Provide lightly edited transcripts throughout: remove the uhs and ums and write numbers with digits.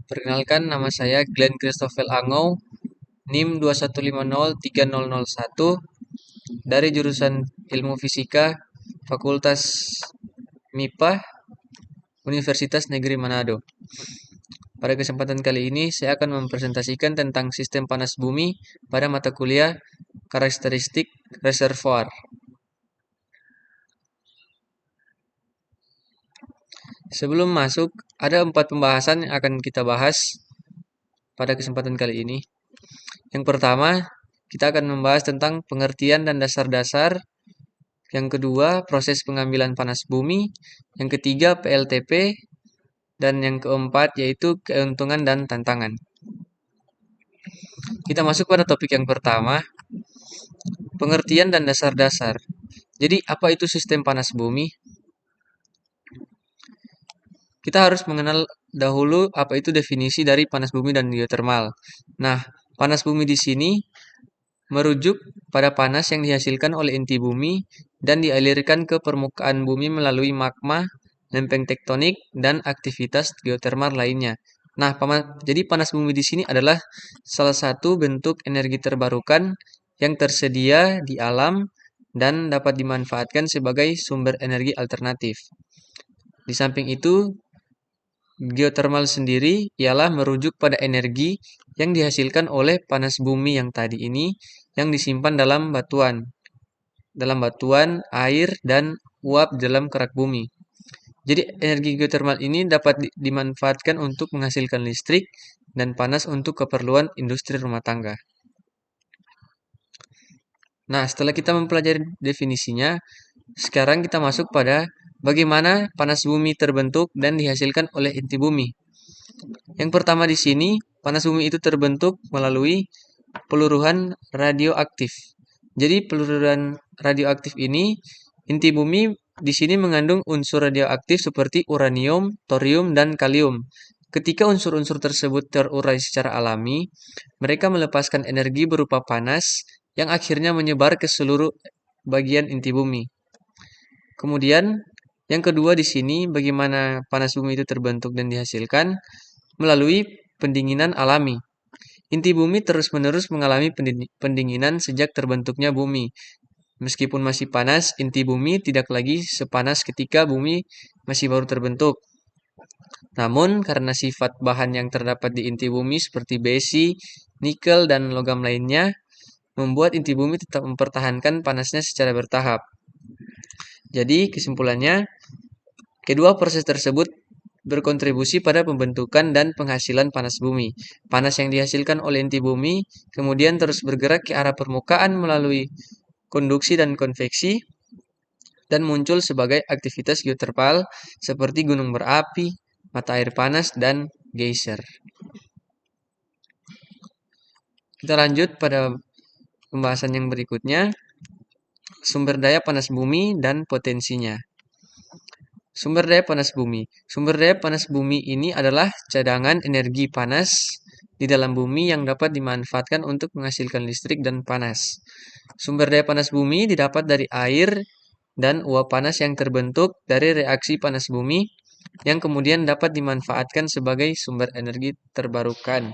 Perkenalkan, nama saya Glenn Christopher Angau, NIM 2150301 dari jurusan Ilmu Fisika, Fakultas MIPA, Universitas Negeri Manado. Pada kesempatan kali ini, saya akan mempresentasikan tentang sistem panas bumi pada mata kuliah karakteristik reservoir. Sebelum masuk, ada 4 pembahasan yang akan kita bahas pada kesempatan kali ini. Yang pertama, kita akan membahas tentang pengertian dan dasar-dasar. Yang kedua, proses pengambilan panas bumi. Yang ketiga, PLTP. Dan yang keempat, yaitu keuntungan dan tantangan. Kita masuk pada topik yang pertama, pengertian dan dasar-dasar. Jadi, apa itu sistem panas bumi? Kita harus mengenal dahulu apa itu definisi dari panas bumi dan geotermal. Nah, panas bumi di sini merujuk pada panas yang dihasilkan oleh inti bumi dan dialirkan ke permukaan bumi melalui magma, lempeng tektonik, dan aktivitas geotermal lainnya. Nah, jadi panas bumi di sini adalah salah satu bentuk energi terbarukan yang tersedia di alam dan dapat dimanfaatkan sebagai sumber energi alternatif. Di samping itu, geotermal sendiri ialah merujuk pada energi yang dihasilkan oleh panas bumi yang tadi ini yang disimpan dalam batuan, air, dan uap dalam kerak bumi. Jadi energi geotermal ini dapat dimanfaatkan untuk menghasilkan listrik dan panas untuk keperluan industri rumah tangga. Nah, setelah kita mempelajari definisinya, sekarang kita masuk pada bagaimana panas bumi terbentuk dan dihasilkan oleh inti bumi. Yang pertama di sini, panas bumi itu terbentuk melalui peluruhan radioaktif. Jadi peluruhan radioaktif ini, inti bumi di sini mengandung unsur radioaktif seperti uranium, thorium, dan kalium. Ketika unsur-unsur tersebut terurai secara alami, mereka melepaskan energi berupa panas yang akhirnya menyebar ke seluruh bagian inti bumi. Kemudian, yang kedua di sini, bagaimana panas bumi itu terbentuk dan dihasilkan melalui pendinginan alami. Inti bumi terus-menerus mengalami pendinginan sejak terbentuknya bumi. Meskipun masih panas, inti bumi tidak lagi sepanas ketika bumi masih baru terbentuk. Namun, karena sifat bahan yang terdapat di inti bumi seperti besi, nikel, dan logam lainnya, membuat inti bumi tetap mempertahankan panasnya secara bertahap. Jadi, kesimpulannya, kedua proses tersebut berkontribusi pada pembentukan dan penghasilan panas bumi. Panas yang dihasilkan oleh inti bumi kemudian terus bergerak ke arah permukaan melalui konduksi dan konveksi dan muncul sebagai aktivitas geotermal seperti gunung berapi, mata air panas, dan geyser. Kita lanjut pada pembahasan yang berikutnya, sumber daya panas bumi dan potensinya. Sumber daya panas bumi. Sumber daya panas bumi ini adalah cadangan energi panas di dalam bumi yang dapat dimanfaatkan untuk menghasilkan listrik dan panas. Sumber daya panas bumi didapat dari air dan uap panas yang terbentuk dari reaksi panas bumi yang kemudian dapat dimanfaatkan sebagai sumber energi terbarukan.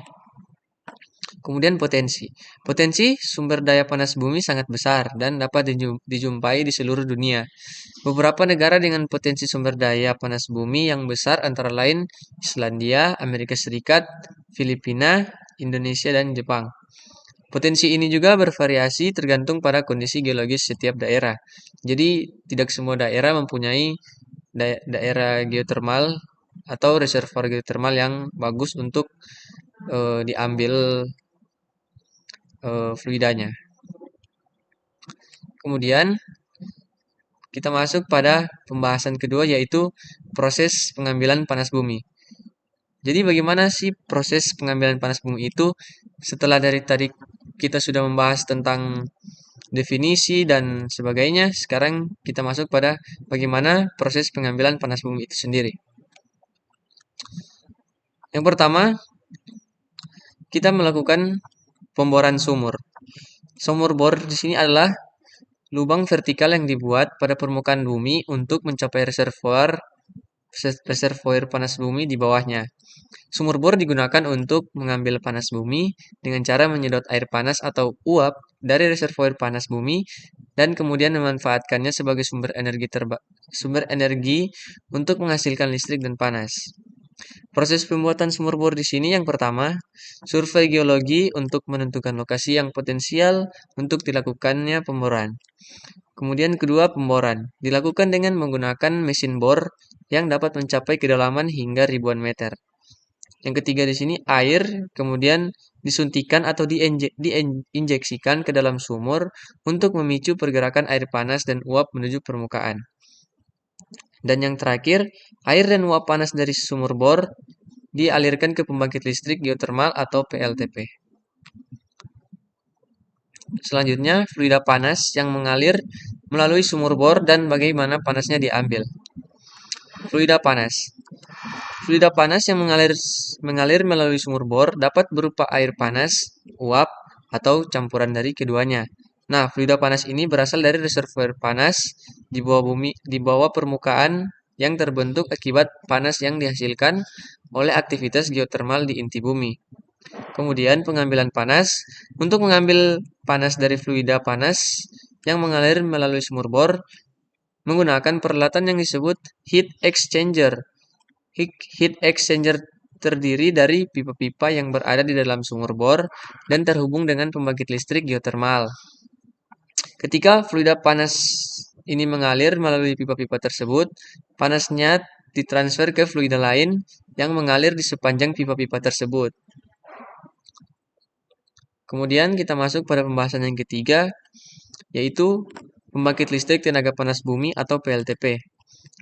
Kemudian potensi. Potensi sumber daya panas bumi sangat besar dan dapat dijumpai di seluruh dunia. Beberapa negara dengan potensi sumber daya panas bumi yang besar antara lain Islandia, Amerika Serikat, Filipina, Indonesia, dan Jepang. Potensi ini juga bervariasi tergantung pada kondisi geologis setiap daerah. Jadi tidak semua daerah mempunyai daerah geotermal atau reservoir geotermal yang bagus untuk diambil fluidanya. Kemudian kita masuk pada pembahasan kedua, yaitu proses pengambilan panas bumi. Jadi bagaimana sih proses pengambilan panas bumi itu? Setelah dari tadi kita sudah membahas tentang definisi dan sebagainya, sekarang kita masuk pada bagaimana proses pengambilan panas bumi itu sendiri. Yang pertama, kita melakukan pemboran sumur. Sumur bor di sini adalah lubang vertikal yang dibuat pada permukaan bumi untuk mencapai reservoir reservoir panas bumi di bawahnya. Sumur bor digunakan untuk mengambil panas bumi dengan cara menyedot air panas atau uap dari reservoir panas bumi dan kemudian memanfaatkannya sebagai sumber energi untuk menghasilkan listrik dan panas. Proses pembuatan sumur bor di sini yang pertama, survei geologi untuk menentukan lokasi yang potensial untuk dilakukannya pemboran. Kemudian kedua, pemboran. Dilakukan dengan menggunakan mesin bor yang dapat mencapai kedalaman hingga ribuan meter. Yang ketiga di sini, air kemudian disuntikan atau diinjeksikan ke dalam sumur untuk memicu pergerakan air panas dan uap menuju permukaan. Dan yang terakhir, air dan uap panas dari sumur bor dialirkan ke pembangkit listrik geotermal atau PLTP. Selanjutnya, fluida panas yang mengalir melalui sumur bor dan bagaimana panasnya diambil. Fluida panas. Fluida panas yang mengalir melalui sumur bor dapat berupa air panas, uap, atau campuran dari keduanya. Nah, fluida panas ini berasal dari reservoir panas di bawah permukaan yang terbentuk akibat panas yang dihasilkan oleh aktivitas geotermal di inti bumi. Kemudian pengambilan panas. Untuk mengambil panas dari fluida panas yang mengalir melalui sumur bor menggunakan peralatan yang disebut heat exchanger. Heat exchanger terdiri dari pipa-pipa yang berada di dalam sumur bor dan terhubung dengan pembangkit listrik geotermal. Ketika fluida panas ini mengalir melalui pipa-pipa tersebut, panasnya ditransfer ke fluida lain yang mengalir di sepanjang pipa-pipa tersebut. Kemudian kita masuk pada pembahasan yang ketiga, yaitu pembangkit listrik tenaga panas bumi atau PLTP.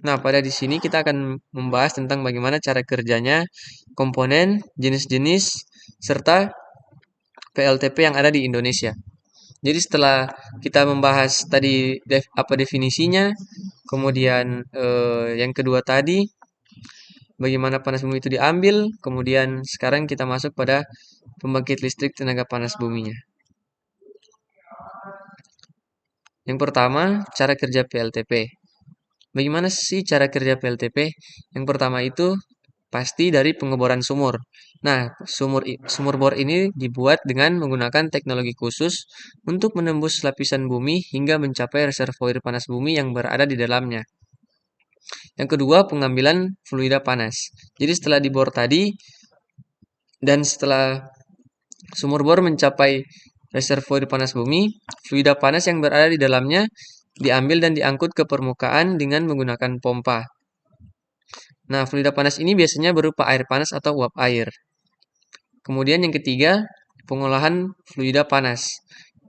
Nah, pada di sini kita akan membahas tentang bagaimana cara kerjanya, komponen, jenis-jenis, serta PLTP yang ada di Indonesia. Jadi setelah kita membahas tadi apa definisinya, kemudian yang kedua tadi bagaimana panas bumi itu diambil, kemudian sekarang kita masuk pada pembangkit listrik tenaga panas buminya. Yang pertama, cara kerja PLTP. Bagaimana sih cara kerja PLTP? Yang pertama itu pasti dari pengeboran sumur. Nah, sumur bor ini dibuat dengan menggunakan teknologi khusus untuk menembus lapisan bumi hingga mencapai reservoir panas bumi yang berada di dalamnya. Yang kedua, pengambilan fluida panas. Jadi setelah dibor tadi dan setelah sumur bor mencapai reservoir panas bumi, fluida panas yang berada di dalamnya diambil dan diangkut ke permukaan dengan menggunakan pompa. Nah, fluida panas ini biasanya berupa air panas atau uap air. Kemudian yang ketiga, pengolahan fluida panas.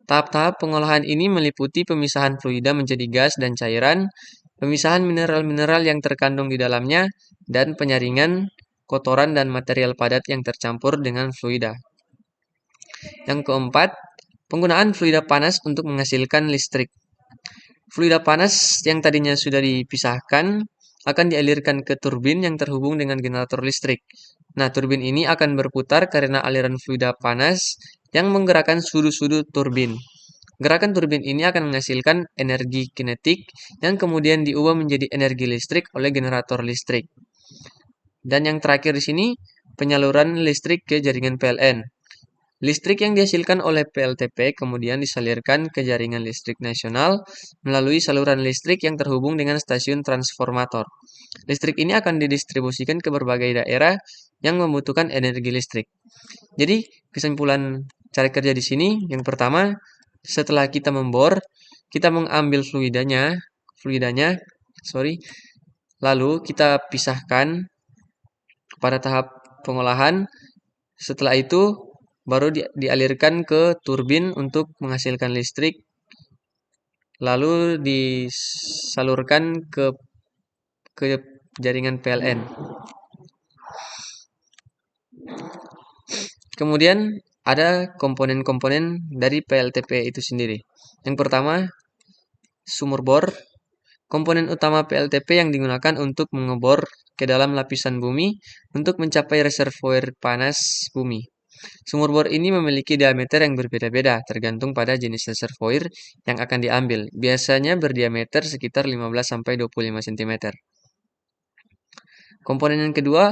Tahap-tahap pengolahan ini meliputi pemisahan fluida menjadi gas dan cairan, pemisahan mineral-mineral yang terkandung di dalamnya, dan penyaringan kotoran dan material padat yang tercampur dengan fluida. Yang keempat, penggunaan fluida panas untuk menghasilkan listrik. Fluida panas yang tadinya sudah dipisahkan akan dialirkan ke turbin yang terhubung dengan generator listrik. Nah, turbin ini akan berputar karena aliran fluida panas yang menggerakkan sudut-sudut turbin. Gerakan turbin ini akan menghasilkan energi kinetik yang kemudian diubah menjadi energi listrik oleh generator listrik. Dan yang terakhir di sini, penyaluran listrik ke jaringan PLN. Listrik yang dihasilkan oleh PLTP kemudian disalurkan ke jaringan listrik nasional melalui saluran listrik yang terhubung dengan stasiun transformator. Listrik ini akan didistribusikan ke berbagai daerah yang membutuhkan energi listrik. Jadi, kesimpulan cara kerja di sini, yang pertama, setelah kita membor, kita mengambil fluidanya, lalu kita pisahkan pada tahap pengolahan. Setelah itu baru dialirkan ke turbin untuk menghasilkan listrik, lalu disalurkan ke jaringan PLN. Kemudian ada komponen-komponen dari PLTP itu sendiri. Yang pertama, sumur bor. Komponen utama PLTP yang digunakan untuk mengebor ke dalam lapisan bumi untuk mencapai reservoir panas bumi. Sumur bor ini memiliki diameter yang berbeda-beda tergantung pada jenis reservoir yang akan diambil. Biasanya berdiameter sekitar 15-25 cm. Komponen yang kedua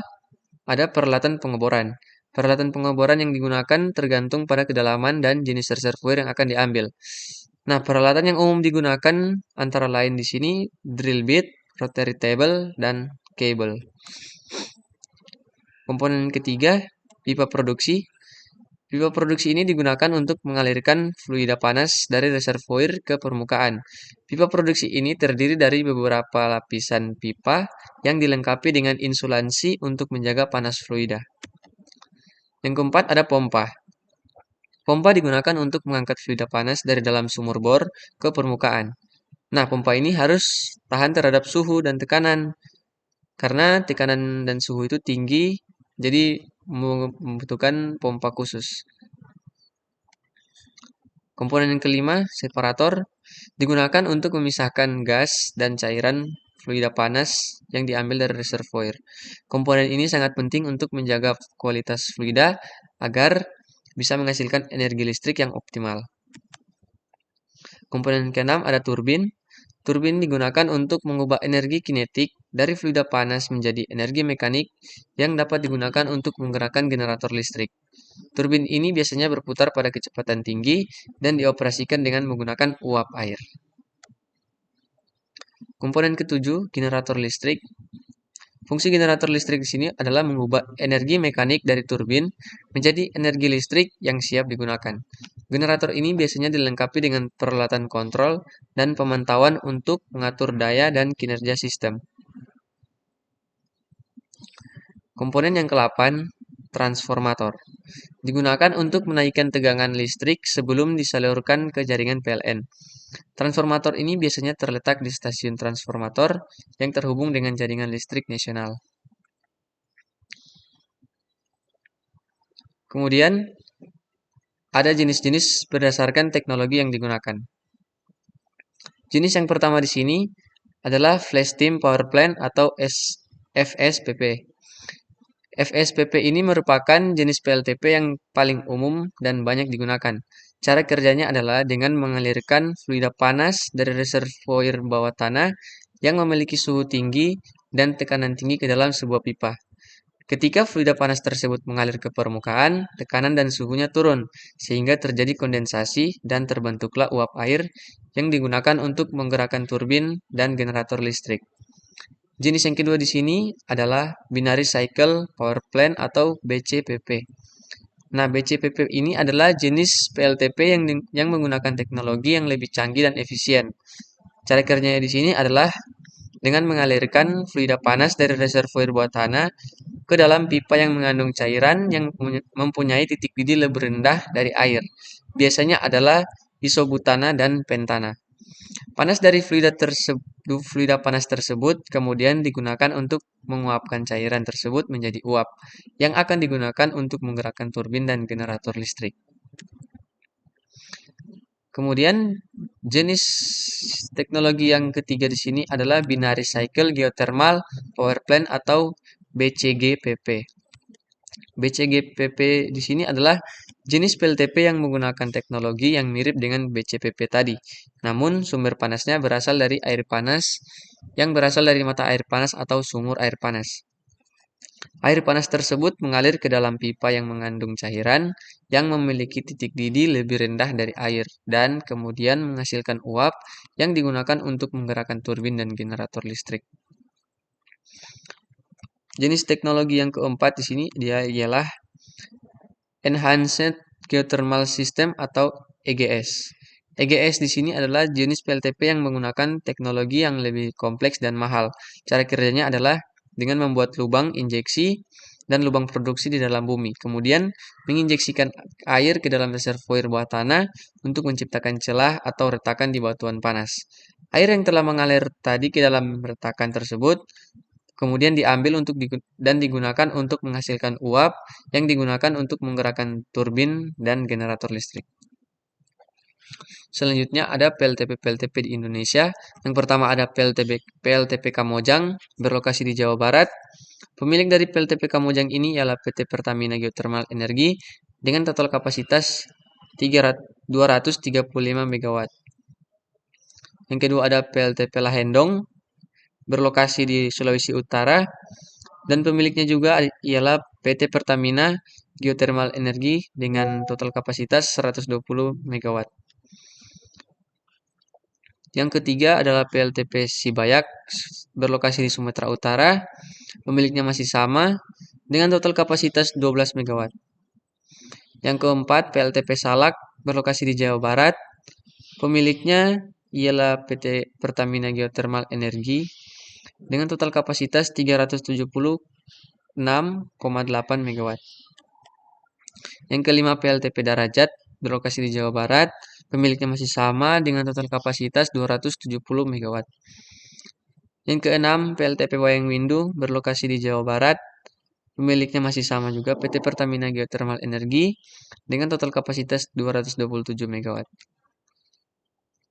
ada peralatan pengeboran. Peralatan pengeboran yang digunakan tergantung pada kedalaman dan jenis reservoir yang akan diambil. Nah, peralatan yang umum digunakan antara lain di sini drill bit, rotary table, dan cable. Komponen ketiga, pipa produksi. Pipa produksi ini digunakan untuk mengalirkan fluida panas dari reservoir ke permukaan. Pipa produksi ini terdiri dari beberapa lapisan pipa yang dilengkapi dengan insulansi untuk menjaga panas fluida. Yang keempat ada pompa. Pompa digunakan untuk mengangkat fluida panas dari dalam sumur bor ke permukaan. Nah, pompa ini harus tahan terhadap suhu dan tekanan. Karena tekanan dan suhu itu tinggi, jadi membutuhkan pompa khusus. Komponen yang kelima, separator, digunakan untuk memisahkan gas dan cairan fluida panas yang diambil dari reservoir. Komponen ini sangat penting untuk menjaga kualitas fluida agar bisa menghasilkan energi listrik yang optimal. Komponen keenam ada turbin. Turbin digunakan untuk mengubah energi kinetik dari fluida panas menjadi energi mekanik yang dapat digunakan untuk menggerakkan generator listrik. Turbin ini biasanya berputar pada kecepatan tinggi dan dioperasikan dengan menggunakan uap air. Komponen ketujuh, generator listrik. Fungsi generator listrik di sini adalah mengubah energi mekanik dari turbin menjadi energi listrik yang siap digunakan. Generator ini biasanya dilengkapi dengan peralatan kontrol dan pemantauan untuk mengatur daya dan kinerja sistem. Komponen yang ke-8, transformator. Digunakan untuk menaikkan tegangan listrik sebelum disalurkan ke jaringan PLN. Transformator ini biasanya terletak di stasiun transformator yang terhubung dengan jaringan listrik nasional. Kemudian, ada jenis-jenis berdasarkan teknologi yang digunakan. Jenis yang pertama di sini adalah Flash Steam Power Plant atau FSPP. FSPP ini merupakan jenis PLTP yang paling umum dan banyak digunakan. Cara kerjanya adalah dengan mengalirkan fluida panas dari reservoir bawah tanah yang memiliki suhu tinggi dan tekanan tinggi ke dalam sebuah pipa. Ketika fluida panas tersebut mengalir ke permukaan, tekanan dan suhunya turun, sehingga terjadi kondensasi dan terbentuklah uap air yang digunakan untuk menggerakkan turbin dan generator listrik. Jenis yang kedua di sini adalah Binary Cycle Power Plant atau BCPP. Nah, BCPP ini adalah jenis PLTP yang menggunakan teknologi yang lebih canggih dan efisien. Cara kerjanya di sini adalah dengan mengalirkan fluida panas dari reservoir bawah tanah ke dalam pipa yang mengandung cairan yang mempunyai titik didih lebih rendah dari air. Biasanya adalah isobutana dan pentana. Panas dari fluida panas tersebut kemudian digunakan untuk menguapkan cairan tersebut menjadi uap yang akan digunakan untuk menggerakkan turbin dan generator listrik. Kemudian jenis teknologi yang ketiga di sini adalah Binary Cycle Geothermal Power Plant atau BCGPP. BCGPP di sini adalah jenis PLTP yang menggunakan teknologi yang mirip dengan BCPP tadi. Namun sumber panasnya berasal dari air panas yang berasal dari mata air panas atau sumur air panas. Air panas tersebut mengalir ke dalam pipa yang mengandung cairan yang memiliki titik didih lebih rendah dari air dan kemudian menghasilkan uap yang digunakan untuk menggerakkan turbin dan generator listrik. Jenis teknologi yang keempat di sini dia ialah Enhanced Geothermal System atau EGS. EGS di sini adalah jenis PLTP yang menggunakan teknologi yang lebih kompleks dan mahal. Cara kerjanya adalah dengan membuat lubang injeksi dan lubang produksi di dalam bumi. Kemudian menginjeksikan air ke dalam reservoir bawah tanah untuk menciptakan celah atau retakan di batuan panas. Air yang telah mengalir tadi ke dalam retakan tersebut kemudian diambil dan digunakan untuk menghasilkan uap yang digunakan untuk menggerakkan turbin dan generator listrik. Selanjutnya ada PLTP-PLTP di Indonesia. Yang pertama ada PLTP Kamojang berlokasi di Jawa Barat. Pemilik dari PLTP Kamojang ini ialah PT Pertamina Geothermal Energi dengan total kapasitas 235 MW. Yang kedua ada PLTP Lahendong berlokasi di Sulawesi Utara. Dan pemiliknya juga ialah PT Pertamina Geothermal Energi dengan total kapasitas 120 MW. Yang ketiga adalah PLTP Sibayak berlokasi di Sumatera Utara. Pemiliknya masih sama dengan total kapasitas 12 MW. Yang keempat PLTP Salak berlokasi di Jawa Barat. Pemiliknya ialah PT Pertamina Geothermal Energi dengan total kapasitas 376,8 MW. Yang kelima PLTP Darajat berlokasi di Jawa Barat. Pemiliknya masih sama dengan total kapasitas 270 MW. Yang keenam PLTP Wayang Windu berlokasi di Jawa Barat. Pemiliknya masih sama juga PT Pertamina Geothermal Energi dengan total kapasitas 227 MW.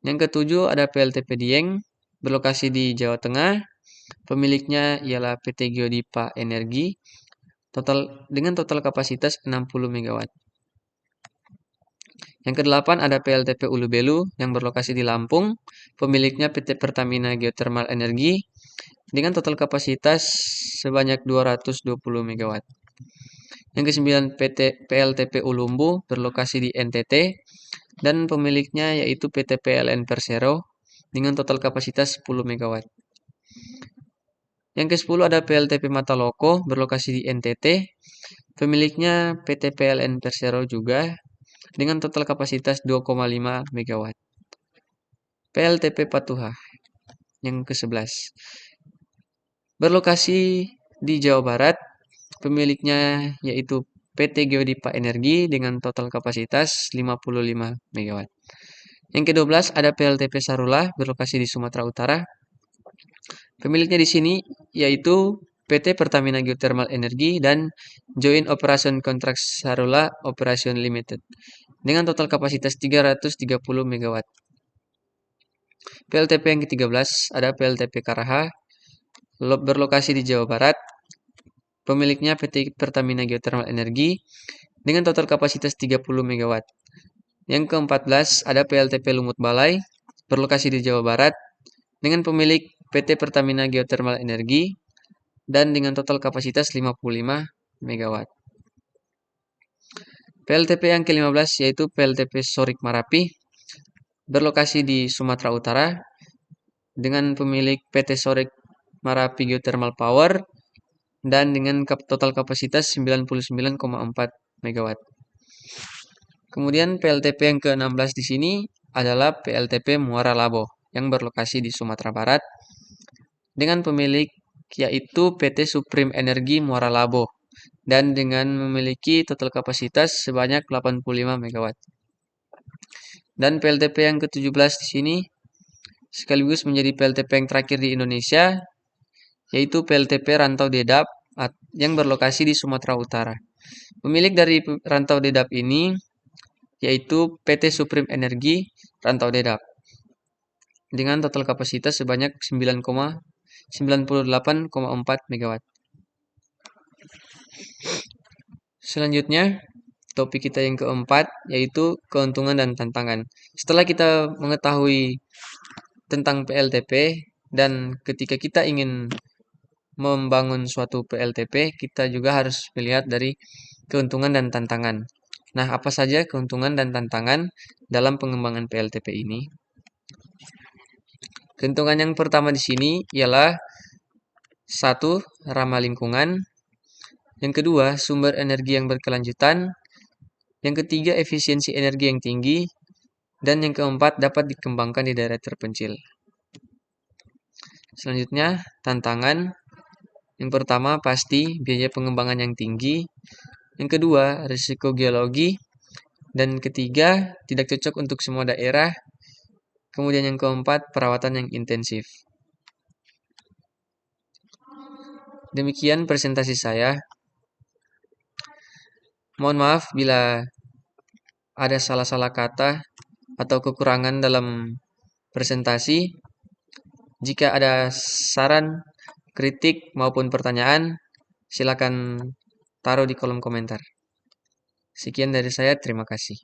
Yang ketujuh ada PLTP Dieng berlokasi di Jawa Tengah. Pemiliknya ialah PT Geodipa Energi dengan total kapasitas 60 MW. Yang kedelapan ada PLTP Ulubelu yang berlokasi di Lampung. Pemiliknya PT Pertamina Geothermal Energi dengan total kapasitas sebanyak 220 MW. Yang kesembilan PLTP Ulumbu berlokasi di NTT dan pemiliknya yaitu PT PLN Persero dengan total kapasitas 10 MW. Yang ke-10 ada PLTP Mataloko berlokasi di NTT. Pemiliknya PT PLN Persero juga dengan total kapasitas 2,5 MW. PLTP Patuha yang ke-11 berlokasi di Jawa Barat. Pemiliknya yaitu PT Geodipa Energi dengan total kapasitas 55 MW. Yang ke-12 ada PLTP Sarula berlokasi di Sumatera Utara. Pemiliknya di sini yaitu PT Pertamina Geothermal Energi dan Joint Operation Contract Sarula Operation Limited dengan total kapasitas 330 MW. PLTP yang ke-13 ada PLTP Karaha berlokasi di Jawa Barat. Pemiliknya PT Pertamina Geothermal Energi dengan total kapasitas 30 MW. Yang ke-14 ada PLTP Lumut Balai berlokasi di Jawa Barat dengan pemilik PT Pertamina Geothermal Energi dan dengan total kapasitas 55 MW. PLTP yang ke-15 yaitu PLTP Sorik Marapi berlokasi di Sumatera Utara dengan pemilik PT Sorik Marapi Geothermal Power dan dengan total kapasitas 99,4 MW. Kemudian PLTP yang ke-16 di sini adalah PLTP Muara Labo yang berlokasi di Sumatera Barat dengan pemilik yaitu PT Supreme Energi Muara Labo dan dengan memiliki total kapasitas sebanyak 85 MW. Dan PLTP yang ke-17 di sini sekaligus menjadi PLTP yang terakhir di Indonesia yaitu PLTP Rantau Dedap yang berlokasi di Sumatera Utara. Pemilik dari Rantau Dedap ini yaitu PT Supreme Energi Rantau Dedap dengan total kapasitas sebanyak 98,4 MW. Selanjutnya, topik kita yang keempat yaitu keuntungan dan tantangan. Setelah kita mengetahui tentang PLTP dan ketika kita ingin membangun suatu PLTP, kita juga harus melihat dari keuntungan dan tantangan. Nah, apa saja keuntungan dan tantangan dalam pengembangan PLTP ini? Keuntungan yang pertama di sini ialah 1. Ramah lingkungan. Yang kedua, sumber energi yang berkelanjutan. Yang ketiga, efisiensi energi yang tinggi. Dan yang keempat, dapat dikembangkan di daerah terpencil. Selanjutnya, tantangan. Yang pertama, pasti biaya pengembangan yang tinggi. Yang kedua, risiko geologi. Dan ketiga, tidak cocok untuk semua daerah. Kemudian yang keempat, perawatan yang intensif. Demikian presentasi saya. Mohon maaf bila ada salah-salah kata atau kekurangan dalam presentasi. Jika ada saran, kritik maupun pertanyaan, silakan taruh di kolom komentar. Sekian dari saya, terima kasih.